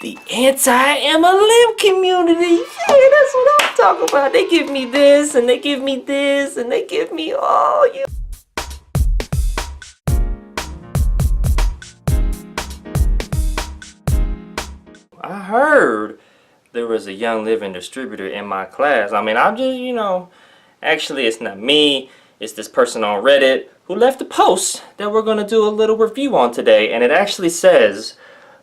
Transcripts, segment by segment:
The anti-MLM community. Yeah, that's what I'm talking about. They give me this, and they give me this, and they give me all you. I heard there was a Young Living Distributor in my class. I mean, I'm just, actually it's not me. It's this person on Reddit who left a post that we're going to do a little review on today. And it actually says,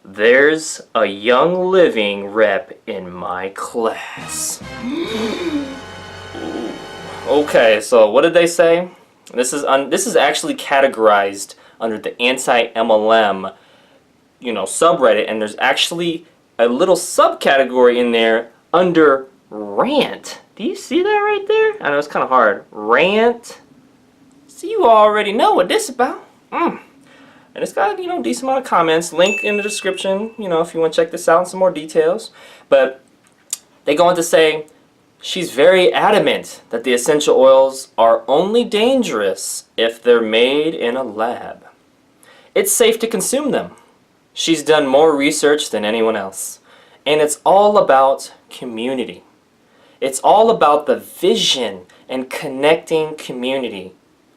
there's a Young Living rep in my class. Okay, so what did they say? This is actually categorized under the anti-MLM, subreddit, and there's actually a little subcategory in there under rant. Do you see that right there? I know it's kind of hard. Rant. So you already know what this is about. And it's got, decent amount of comments. Link in the description, if you want to check this out and some more details. But they go on to say, she's very adamant that the essential oils are only dangerous if they're made in a lab. It's safe to consume them. She's done more research than anyone else. And it's all about community. It's all about the vision and connecting community.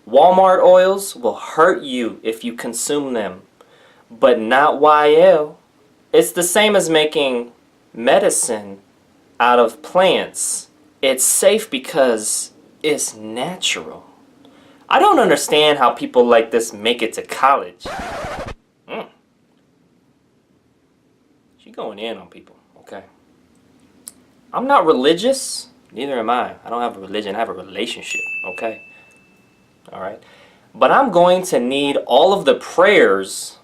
Walmart oils will hurt you if you consume them, but not YL. It's the same as making medicine out of plants. It's safe because it's natural. I don't understand how people like this make it to college. She's going in on people, okay? I'm not religious, neither am I. I don't have a religion, I have a relationship, okay? Alright? But I'm going to need all of the prayers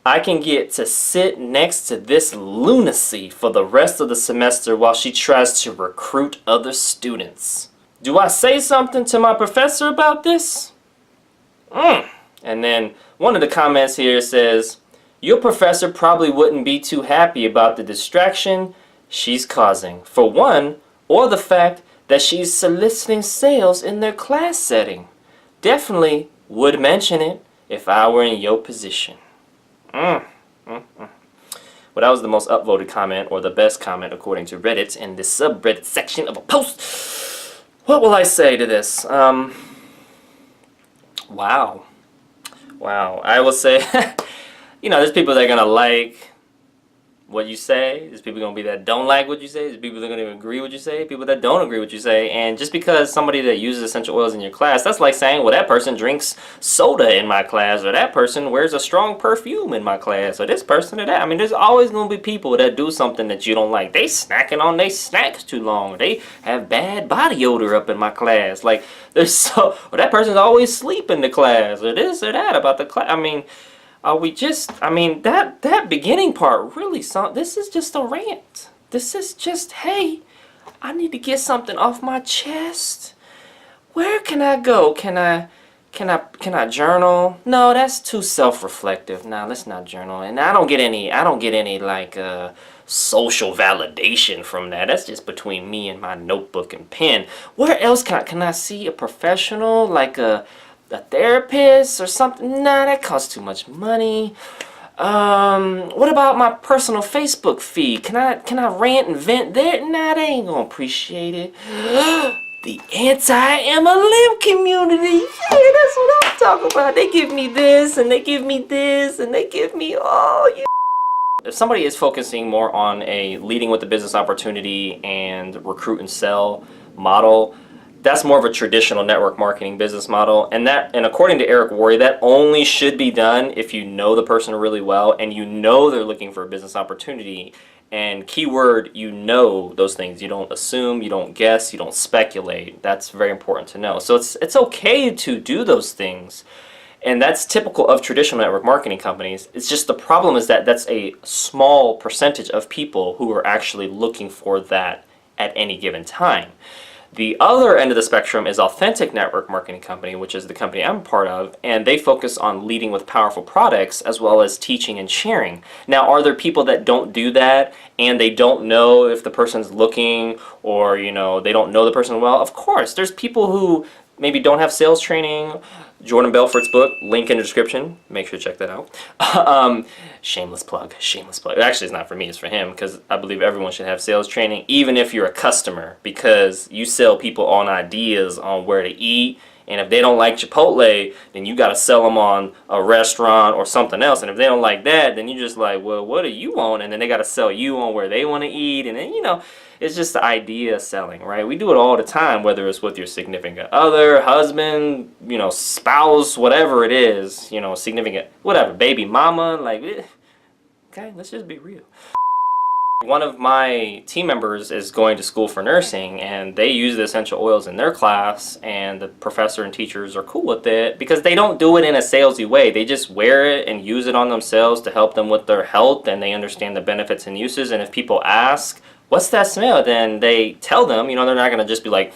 I can get to sit next to this lunacy for the rest of the semester while she tries to recruit other students. Do I say something to my professor about this? And then one of the comments here says, your professor probably wouldn't be too happy about the distraction she's causing, for one, or the fact that she's soliciting sales in their class setting. Definitely would mention it if I were in your position. Well, that was the most upvoted comment, or the best comment according to Reddit in the subreddit section of a post. What will I say to this? Wow. I will say, there's people that are going to like what you say. There's people going to be that don't like what you say. There's people that are going to agree with what you say. People that don't agree with what you say. And just because somebody that uses essential oils in your class, that's like saying, well, that person drinks soda in my class, or that person wears a strong perfume in my class, or this person or that. I mean, there's always going to be people that do something that you don't like. They snacking on their snacks too long. Or they have bad body odor up in my class. Like, or that person's always sleep in the class, or this or that about the class. I mean, that beginning part really, this is just a rant. This is just, hey, I need to get something off my chest. Where can I go? Can I journal? No, that's too self-reflective. Nah, let's not journal. And I don't get any like social validation from that. That's just between me and my notebook and pen. Where else can I see a professional, like a therapist or something? Nah, that costs too much money. What about my personal Facebook feed? Can I rant and vent there? Nah, they ain't gonna appreciate it. The anti-MLM community. Yeah, that's what I'm talking about. They give me this, and they give me this, and they give me all you. If somebody is focusing more on a leading with the business opportunity and recruit and sell model, that's more of a traditional network marketing business model, and according to Eric Worre, that only should be done if you know the person really well and you know they're looking for a business opportunity. And keyword, those things. You don't assume, you don't guess, you don't speculate. That's very important to know. So it's okay to do those things, and that's typical of traditional network marketing companies. It's just the problem is that that's a small percentage of people who are actually looking for that at any given time. The other end of the spectrum is Authentic Network Marketing Company, which is the company I'm a part of, and they focus on leading with powerful products as well as teaching and sharing. Now, are there people that don't do that and they don't know if the person's looking, or they don't know the person well? Of course. There's people who maybe don't have sales training, Jordan Belfort's book, link in the description. Make sure to check that out. Shameless plug, shameless plug. Actually, it's not for me, it's for him, because I believe everyone should have sales training, even if you're a customer, because you sell people on ideas on where to eat. And if they don't like Chipotle, then you got to sell them on a restaurant or something else. And if they don't like that, then you just like, well, what do you want? And then they got to sell you on where they want to eat. And then, you know, it's just the idea selling, right? We do it all the time, whether it's with your significant other, husband, you know, spouse, whatever it is, you know, significant, whatever, baby mama, like, okay, let's just be real. One of my team members is going to school for nursing, and they use the essential oils in their class, and the professor and teachers are cool with it because they don't do it in a salesy way. They just wear it and use it on themselves to help them with their health, and they understand the benefits and uses. And if people ask, what's that smell? Then they tell them, you know, they're not going to just be like,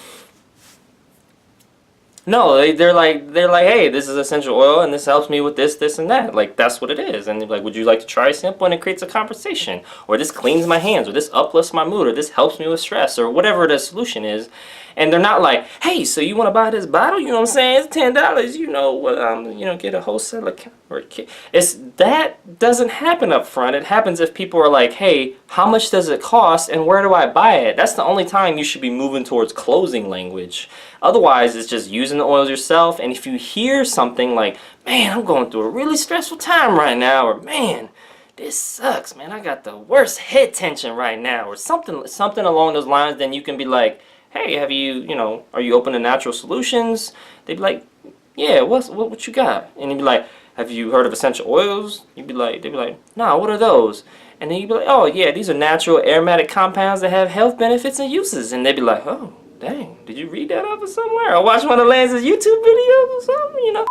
no, they're like, hey, this is essential oil and this helps me with this, this, and that. Like, that's what it is. And they're like, would you like to try a sample? And it creates a conversation. Or this cleans my hands, or this uplifts my mood, or this helps me with stress, or whatever the solution is. And they're not like, hey, so you want to buy this bottle? You know what I'm saying? It's $10. You know what? You know, get a wholesale account or a kit. It's that doesn't happen up front. It happens if people are like, hey, how much does it cost, and where do I buy it? That's the only time you should be moving towards closing language. Otherwise, it's just using the oils yourself. And if you hear something like, man, I'm going through a really stressful time right now, or man, this sucks, man, I got the worst head tension right now, or something along those lines, then you can be like, hey, have you know, are you open to natural solutions? They'd be like, yeah, what you got? And you'd be like, have you heard of essential oils? They'd be like, nah, what are those? And then you'd be like, oh yeah, these are natural aromatic compounds that have health benefits and uses. And they'd be like, oh, dang, did you read that off of somewhere? Or watch one of Lance's YouTube videos or something, you know?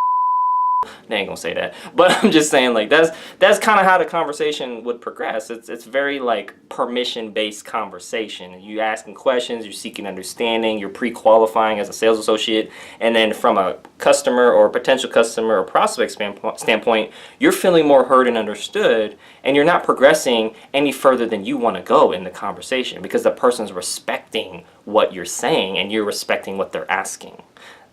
They ain't gonna say that, but I'm just saying, like, that's kind of how the conversation would progress. It's very like permission-based conversation. You asking questions, you're seeking understanding, you're pre-qualifying as a sales associate, and then from a customer or potential customer or prospect standpoint, you're feeling more heard and understood, and you're not progressing any further than you want to go in the conversation because the person's respecting what you're saying and you're respecting what they're asking.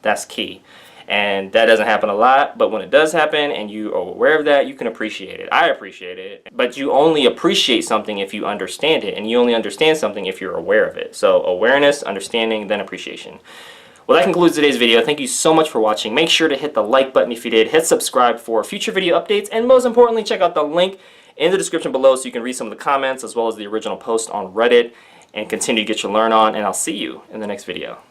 That's key. And that doesn't happen a lot, but when it does happen and you are aware of that, you can appreciate it. I appreciate it. But you only appreciate something if you understand it, and you only understand something if you're aware of it. So awareness, understanding, then appreciation. Well, that concludes today's video. Thank you so much for watching. Make sure to hit the like button if you did. Hit subscribe for future video updates. And most importantly, check out the link in the description below so you can read some of the comments as well as the original post on Reddit and continue to get your learn on. And I'll see you in the next video.